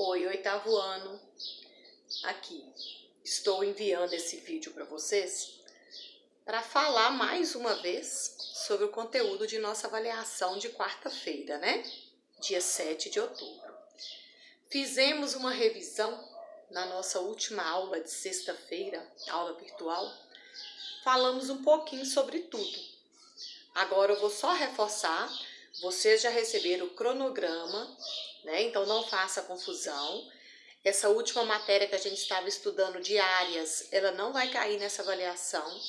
Oi, oitavo ano, aqui. Estou enviando esse vídeo para vocês para falar mais uma vez sobre o conteúdo de nossa avaliação de quarta-feira, né? Dia 7 de outubro. Fizemos uma revisão na nossa última aula de sexta-feira, aula virtual. Falamos um pouquinho sobre tudo. Agora eu vou só reforçar, vocês já receberam o cronograma, né? Então não faça confusão. Essa última matéria que a gente estava estudando de áreas, ela não vai cair nessa avaliação,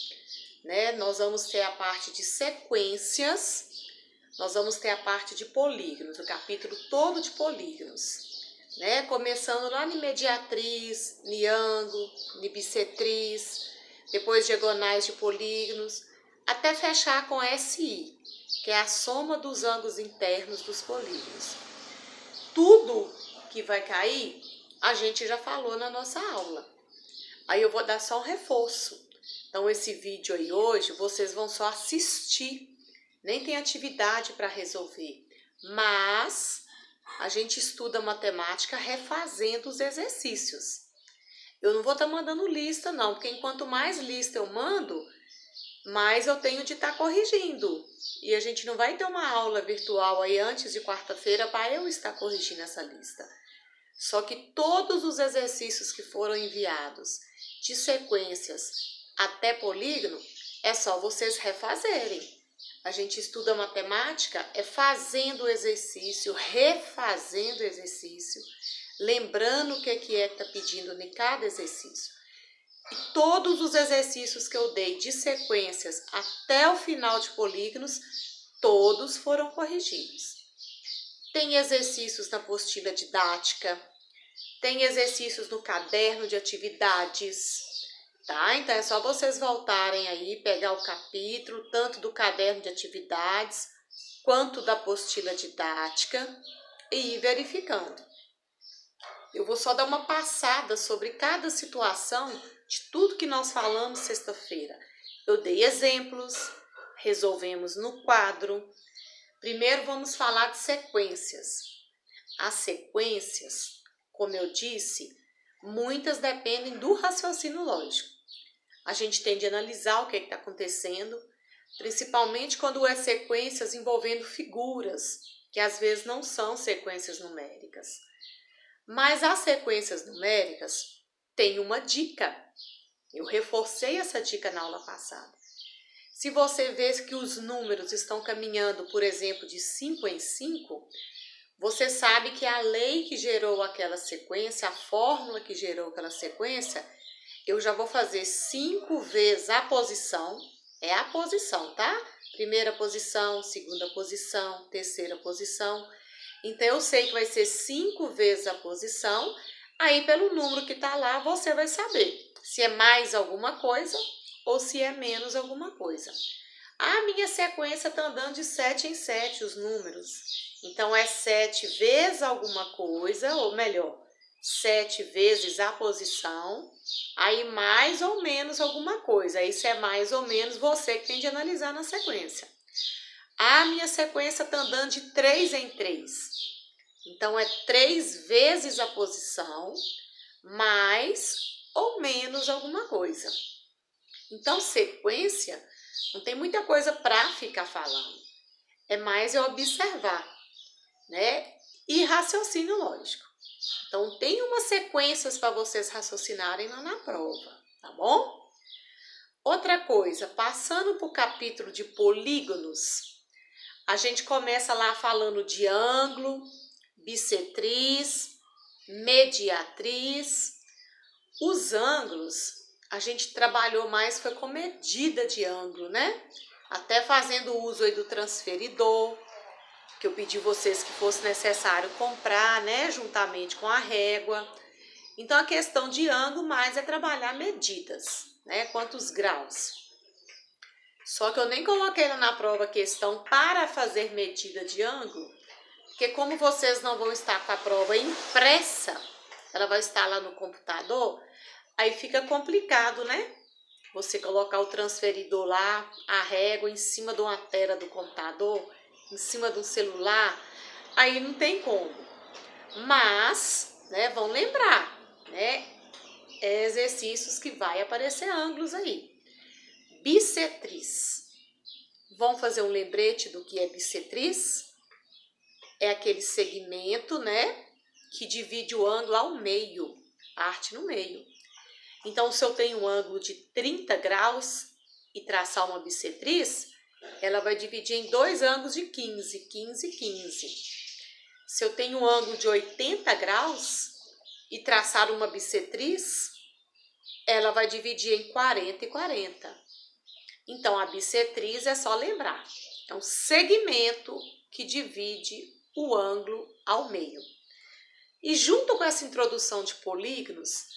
né? Nós vamos ter a parte de sequências, nós vamos ter a parte de polígonos, o capítulo todo de polígonos, né? Começando lá em mediatriz, em ângulo, em bissetriz, depois diagonais de polígonos, até fechar com SI, que é a soma dos ângulos internos dos polígonos. Tudo que vai cair, a gente já falou na nossa aula. Aí eu vou dar só um reforço. Então esse vídeo aí hoje, vocês vão só assistir. Nem tem atividade para resolver. Mas a gente estuda matemática refazendo os exercícios. Eu não vou estar mandando lista não, porque enquanto mais lista eu mando, mais eu tenho de estar corrigindo. E a gente não vai ter uma aula virtual aí antes de quarta-feira para eu estar corrigindo essa lista. Só que todos os exercícios que foram enviados de sequências até polígono, é só vocês refazerem. A gente estuda matemática é fazendo o exercício, refazendo o exercício, lembrando o que é que está pedindo em cada exercício. E todos os exercícios que eu dei de sequências até o final de polígonos, todos foram corrigidos. Tem exercícios na apostila didática, tem exercícios no caderno de atividades, tá? Então é só vocês voltarem aí, pegar o capítulo, tanto do caderno de atividades, quanto da apostila didática, e ir verificando. Eu vou só dar uma passada sobre cada situação de tudo que nós falamos sexta-feira. Eu dei exemplos, resolvemos no quadro. Primeiro vamos falar de sequências. As sequências, como eu disse, muitas dependem do raciocínio lógico. A gente tem de analisar o que está acontecendo, principalmente quando é sequências envolvendo figuras, que às vezes não são sequências numéricas. Mas as sequências numéricas têm uma dica. Eu reforcei essa dica na aula passada. Se você vê que os números estão caminhando, por exemplo, de 5 em 5, você sabe que a lei que gerou aquela sequência, a fórmula que gerou aquela sequência, eu já vou fazer 5 vezes a posição, é a posição, tá? Primeira posição, segunda posição, terceira posição. Então eu sei que vai ser 5 vezes a posição, aí pelo número que tá lá você vai saber se é mais alguma coisa ou se é menos alguma coisa. A minha sequência tá andando de 7 em 7 os números. Então é 7 vezes alguma coisa, ou melhor, 7 vezes a posição, aí mais ou menos alguma coisa. Isso é mais ou menos você que tem de analisar na sequência. A minha sequência está andando de 3 em 3. Então é 3 vezes a posição, mais ou menos alguma coisa. Então sequência não tem muita coisa para ficar falando. É mais eu observar, né? E raciocínio lógico. Então tem umas sequências para vocês raciocinarem lá na prova, tá bom? Outra coisa, passando para o capítulo de polígonos, a gente começa lá falando de ângulo, bissetriz, mediatriz. Os ângulos, a gente trabalhou mais foi com medida de ângulo, né? Até fazendo uso aí do transferidor, que eu pedi vocês que fosse necessário comprar, né? Juntamente com a régua. Então a questão de ângulo mais é trabalhar medidas, né? Quantos graus. Só que eu nem coloquei lá na prova a questão para fazer medida de ângulo, porque como vocês não vão estar com a prova impressa, ela vai estar lá no computador, aí fica complicado, né? Você colocar o transferidor lá, a régua em cima de uma tela do computador, em cima de um celular, aí não tem como. Mas né, vão lembrar, né, exercícios que vai aparecer ângulos aí. Bissetriz. Vamos fazer um lembrete do que é bissetriz? É aquele segmento, né, que divide o ângulo ao meio, parte no meio. Então, se eu tenho um ângulo de 30 graus e traçar uma bissetriz, ela vai dividir em dois ângulos de 15, 15, 15. Se eu tenho um ângulo de 80 graus e traçar uma bissetriz, ela vai dividir em 40 e 40. Então, a bissetriz é só lembrar. É um segmento que divide o ângulo ao meio. E junto com essa introdução de polígonos,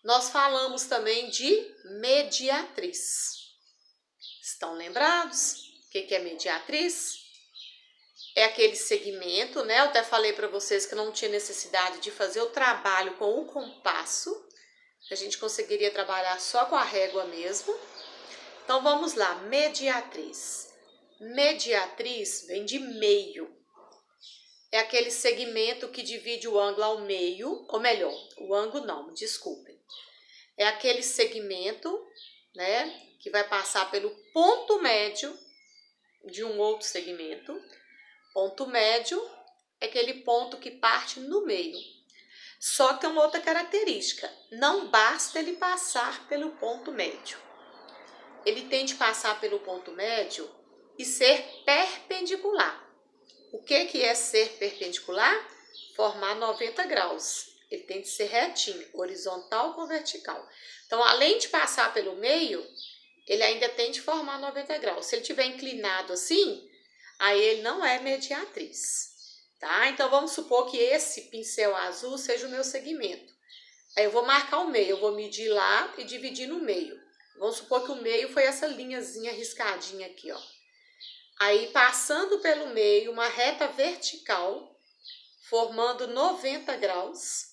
nós falamos também de mediatriz. Estão lembrados? O que é mediatriz? É aquele segmento, né? Eu até falei para vocês que não tinha necessidade de fazer o trabalho com o compasso. A gente conseguiria trabalhar só com a régua mesmo. Então vamos lá, mediatriz. Mediatriz vem de meio. É aquele segmento que divide o ângulo ao meio, ou melhor, o ângulo não, desculpem. É aquele segmento, né, que vai passar pelo ponto médio de um outro segmento. Ponto médio é aquele ponto que parte no meio. Só que tem uma outra característica, não basta ele passar pelo ponto médio. Ele tem de passar pelo ponto médio e ser perpendicular. O que é ser perpendicular? Formar 90 graus. Ele tem de ser retinho, horizontal com vertical. Então, além de passar pelo meio, ele ainda tem de formar 90 graus. Se ele estiver inclinado assim, aí ele não é mediatriz. Tá? Então, vamos supor que esse pincel azul seja o meu segmento. Aí eu vou marcar o meio, eu vou medir lá e dividir no meio. Vamos supor que o meio foi essa linhazinha riscadinha aqui, ó. Aí, passando pelo meio, uma reta vertical, formando 90 graus,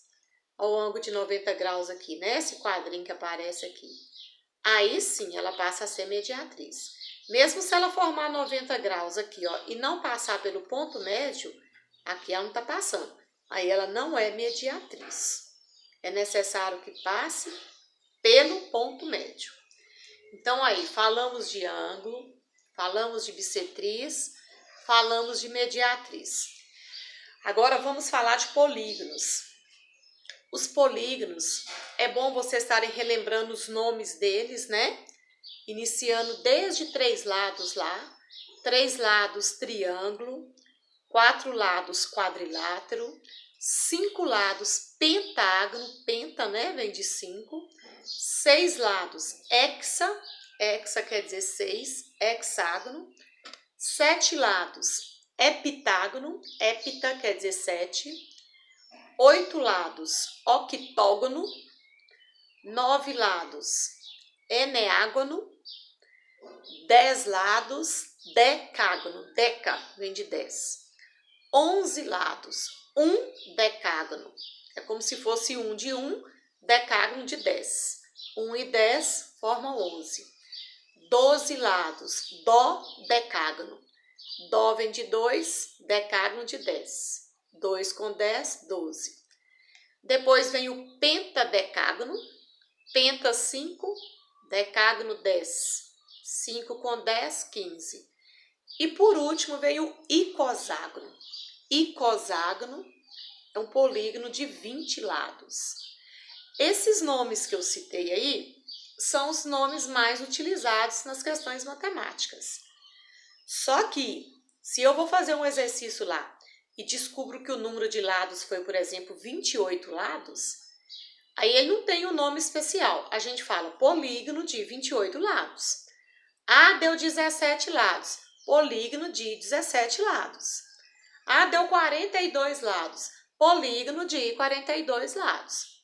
ao ângulo de 90 graus aqui, né? Esse quadrinho que aparece aqui. Aí sim, ela passa a ser mediatriz. Mesmo se ela formar 90 graus aqui, ó, e não passar pelo ponto médio, aqui ela não está passando. Aí ela não é mediatriz. É necessário que passe pelo ponto médio. Então aí, falamos de ângulo, falamos de bissetriz, falamos de mediatriz. Agora vamos falar de polígonos. Os polígonos, é bom vocês estarem relembrando os nomes deles, né? Iniciando desde 3 lados lá, 3 lados triângulo, 4 lados quadrilátero, 5 lados pentágono, penta, né? Vem de 5, 6 lados hexa, hexa quer dizer 6, hexágono, 7 lados heptágono, hepta quer dizer 7, 8 lados octógono, 9 lados eneágono, 10 lados decágono, deca vem de 10, 11 lados decágono, é como se fosse 1 de 1, decágono de 10, 1 e 10 formam 11, 12 lados decágono, dó vem de 2, decágono de 10, 2 com 10, 12. Depois vem o pentadecágono, penta 5, decágono 10, 5 com 10, 15. E por último vem o icoságono. Icoságono é um polígono de 20 lados. Esses nomes que eu citei aí são os nomes mais utilizados nas questões matemáticas. Só que, se eu vou fazer um exercício lá e descubro que o número de lados foi, por exemplo, 28 lados, aí ele não tem um nome especial. A gente fala polígono de 28 lados. Ah, deu 17 lados. Polígono de 17 lados. Ah, deu 42 lados. Polígono de 42 lados.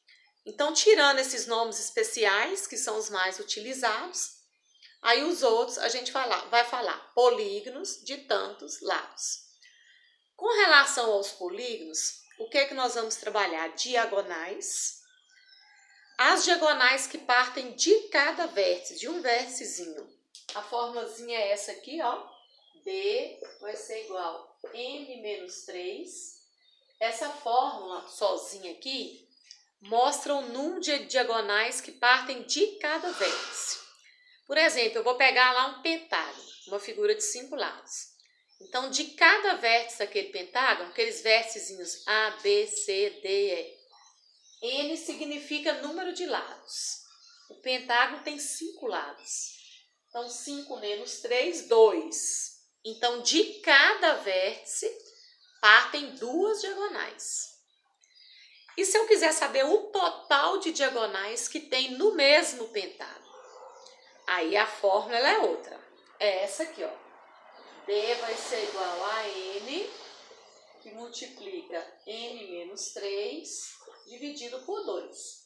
Então, tirando esses nomes especiais, que são os mais utilizados, aí os outros a gente vai falar polígonos de tantos lados. Com relação aos polígonos, o que é que nós vamos trabalhar? Diagonais. As diagonais que partem de cada vértice, de um vérticezinho. A formulazinha é essa aqui, ó. B vai ser igual a n menos 3 Essa fórmula sozinha aqui mostra o número de diagonais que partem de cada vértice. Por exemplo, eu vou pegar lá um pentágono, uma figura de 5 lados. Então, de cada vértice daquele pentágono, aqueles vértices A, B, C, D, E. N significa número de lados. O pentágono tem 5 lados. Então, 5 menos 3, 2. Então, de cada vértice, partem 2 diagonais. E se eu quiser saber o total de diagonais que tem no mesmo pentágono? Aí a fórmula é outra. É essa aqui, ó. D vai ser igual a N, que multiplica N menos 3, dividido por 2.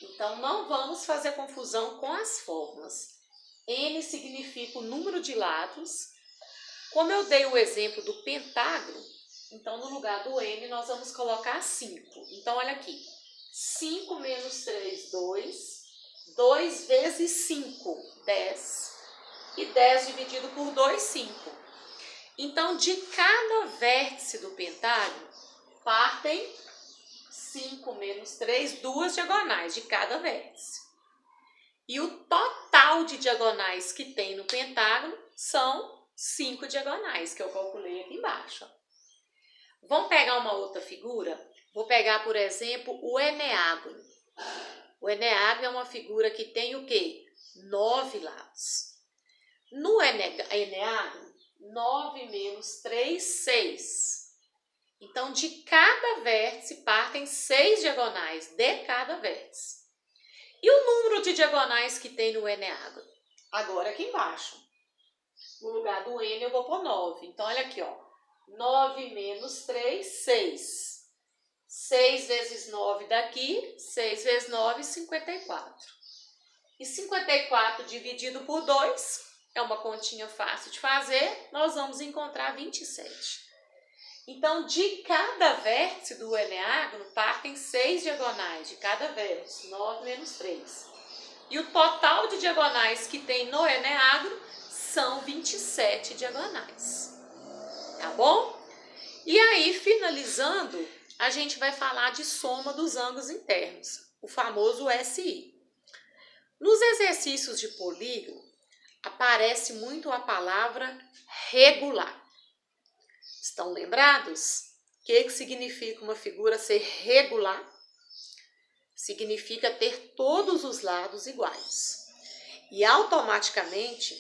Então, não vamos fazer confusão com as fórmulas. N significa o número de lados. Como eu dei o exemplo do pentágono, então no lugar do N nós vamos colocar 5. Então, olha aqui. 5 menos 3, 2. 2 vezes 5, 10. E 10 dividido por 2, 5. Então, de cada vértice do pentágono, partem 5 menos 3, 2 diagonais de cada vértice. E o total de diagonais que tem no pentágono são 5 diagonais, que eu calculei aqui embaixo. Vamos pegar uma outra figura? Vou pegar, por exemplo, o eneágono. O eneágono é uma figura que tem o quê? 9 lados. No eneágono, 9 menos 3, 6. Então, de cada vértice partem 6 diagonais de cada vértice. E o número de diagonais que tem no eneágono? Agora aqui embaixo. No lugar do N eu vou pôr 9. Então, olha aqui, ó. 9 menos 3, 6. 6 vezes 9 daqui, 6 vezes 9, 54. E 54 dividido por 2 é uma continha fácil de fazer, nós vamos encontrar 27. Então, de cada vértice do eneágono, partem 6 diagonais de cada vértice, 9 menos 3. E o total de diagonais que tem no eneágono são 27 diagonais. Tá bom? E aí, finalizando, a gente vai falar de soma dos ângulos internos, o famoso SI. Nos exercícios de polígono, aparece muito a palavra regular. Estão lembrados? O que significa uma figura ser regular? Significa ter todos os lados iguais. E automaticamente,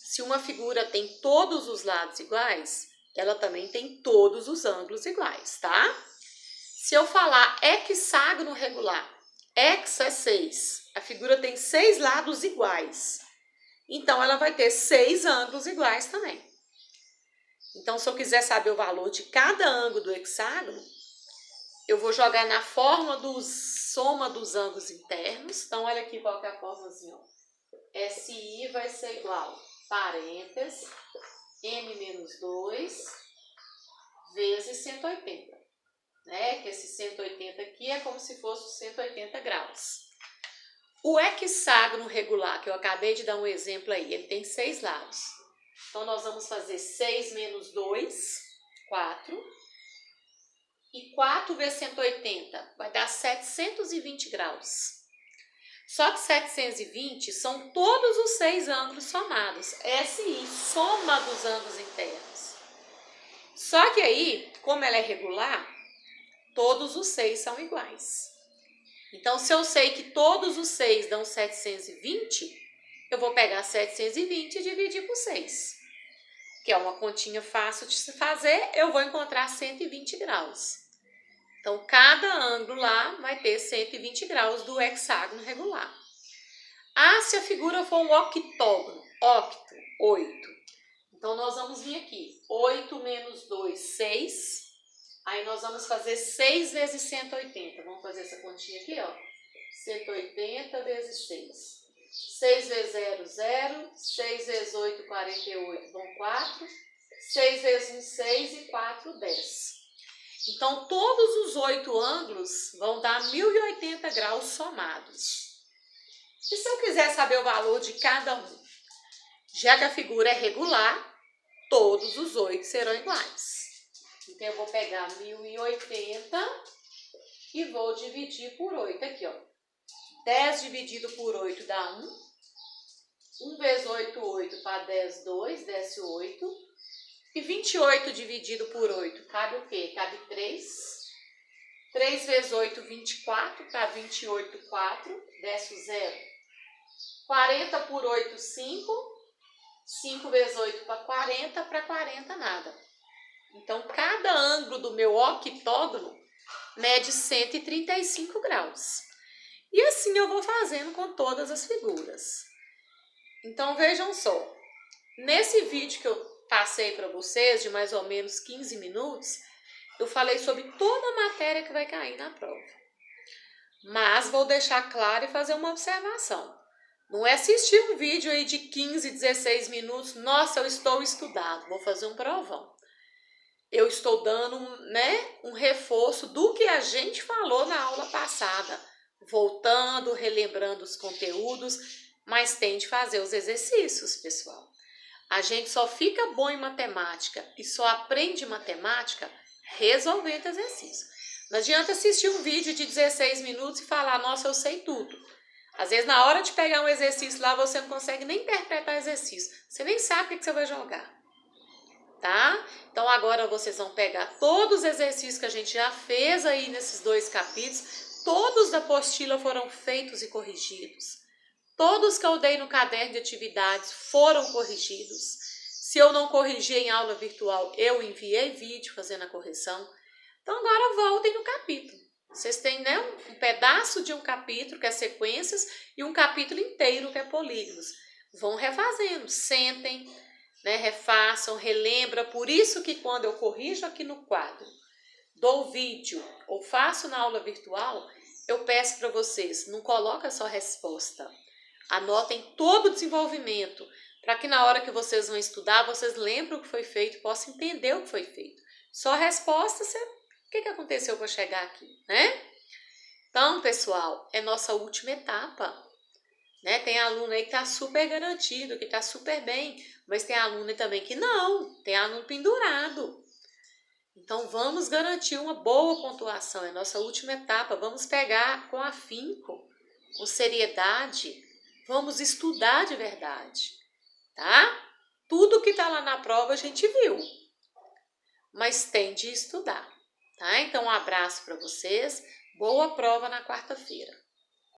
se uma figura tem todos os lados iguais, ela também tem todos os ângulos iguais, tá? Se eu falar hexágono regular, hex é 6, a figura tem 6 lados iguais. Então, ela vai ter 6 ângulos iguais também. Então, se eu quiser saber o valor de cada ângulo do hexágono, eu vou jogar na fórmula do soma dos ângulos internos. Então, olha aqui qual que é a fórmulazinha. SI vai ser igual, parênteses, M menos 2 vezes 180. Né? Que esse 180 aqui é como se fosse 180 graus. O hexágono regular, que eu acabei de dar um exemplo aí, ele tem 6 lados. Então, nós vamos fazer 6 menos 2, 4. E 4 vezes 180 vai dar 720 graus. Só que 720 são todos os 6 ângulos somados. SI, soma dos ângulos internos. Só que aí, como ela é regular, todos os 6 são iguais. Então, se eu sei que todos os 6 dão 720, eu vou pegar 720 e dividir por 6. Que é uma continha fácil de se fazer, eu vou encontrar 120 graus. Então, cada ângulo lá vai ter 120 graus do hexágono regular. Ah, se a figura for um octógono, octo, 8. Então, nós vamos vir aqui, 8 menos 2, 6. Aí, nós vamos fazer 6 vezes 180. Vamos fazer essa continha aqui, ó. 180 vezes 6. 6 vezes 0, 0. 6 vezes 8, 48. Vão 4. 6 vezes 1, 6. E 4, 10. Então, todos os 8 ângulos vão dar 1080 graus somados. E se eu quiser saber o valor de cada um? Já que a figura é regular, todos os 8 serão iguais. Então, eu vou pegar 1080 e vou dividir por 8 aqui, ó. 10 dividido por 8 dá 1. 1 vezes 8, 8. Para 10, 2. Desce 8. E 28 dividido por 8, cabe o quê? Cabe 3. 3 vezes 8, 24. Para 28, 4. Desce o 0. 40 por 8, 5. 5 vezes 8 para 40. Para 40, nada. Então, cada ângulo do meu octógono mede 135 graus. E assim eu vou fazendo com todas as figuras. Então, vejam só. Nesse vídeo que eu passei para vocês, de mais ou menos 15 minutos, eu falei sobre toda a matéria que vai cair na prova. Mas vou deixar claro e fazer uma observação. Não é assistir um vídeo aí de 15, 16 minutos, nossa, eu estou estudado, vou fazer um provão. Eu estou dando um reforço do que a gente falou na aula passada, voltando, relembrando os conteúdos, mas tem de fazer os exercícios, pessoal. A gente só fica bom em matemática e só aprende matemática resolvendo exercício. Não adianta assistir um vídeo de 16 minutos e falar, nossa, eu sei tudo. Às vezes, na hora de pegar um exercício lá, você não consegue nem interpretar o exercício. Você nem sabe o que você vai jogar. Tá? Então, agora vocês vão pegar todos os exercícios que a gente já fez aí nesses 2 capítulos. Todos da apostila foram feitos e corrigidos. Todos que eu dei no caderno de atividades foram corrigidos. Se eu não corrigi em aula virtual, eu enviei vídeo fazendo a correção. Então, agora voltem no capítulo. Vocês têm, né, um pedaço de um capítulo, que é sequências, e um capítulo inteiro, que é polígonos. Vão refazendo, sentem, né, refaçam, relembra. Por isso que quando eu corrijo aqui no quadro, dou vídeo ou faço na aula virtual, eu peço para vocês, não coloca só resposta. Anotem todo o desenvolvimento, para que na hora que vocês vão estudar, vocês lembrem o que foi feito, possam entender o que foi feito. Só a resposta, o que aconteceu para chegar aqui, né? Então, pessoal, é nossa última etapa. Né? Tem aluno aí que está super garantido, que está super bem, mas tem aluno também que não, tem aluno pendurado. Então, vamos garantir uma boa pontuação, é nossa última etapa. Vamos pegar com afinco, com seriedade. Vamos estudar de verdade, tá? Tudo que tá lá na prova a gente viu, mas tem de estudar, tá? Então, um abraço para vocês, boa prova na quarta-feira.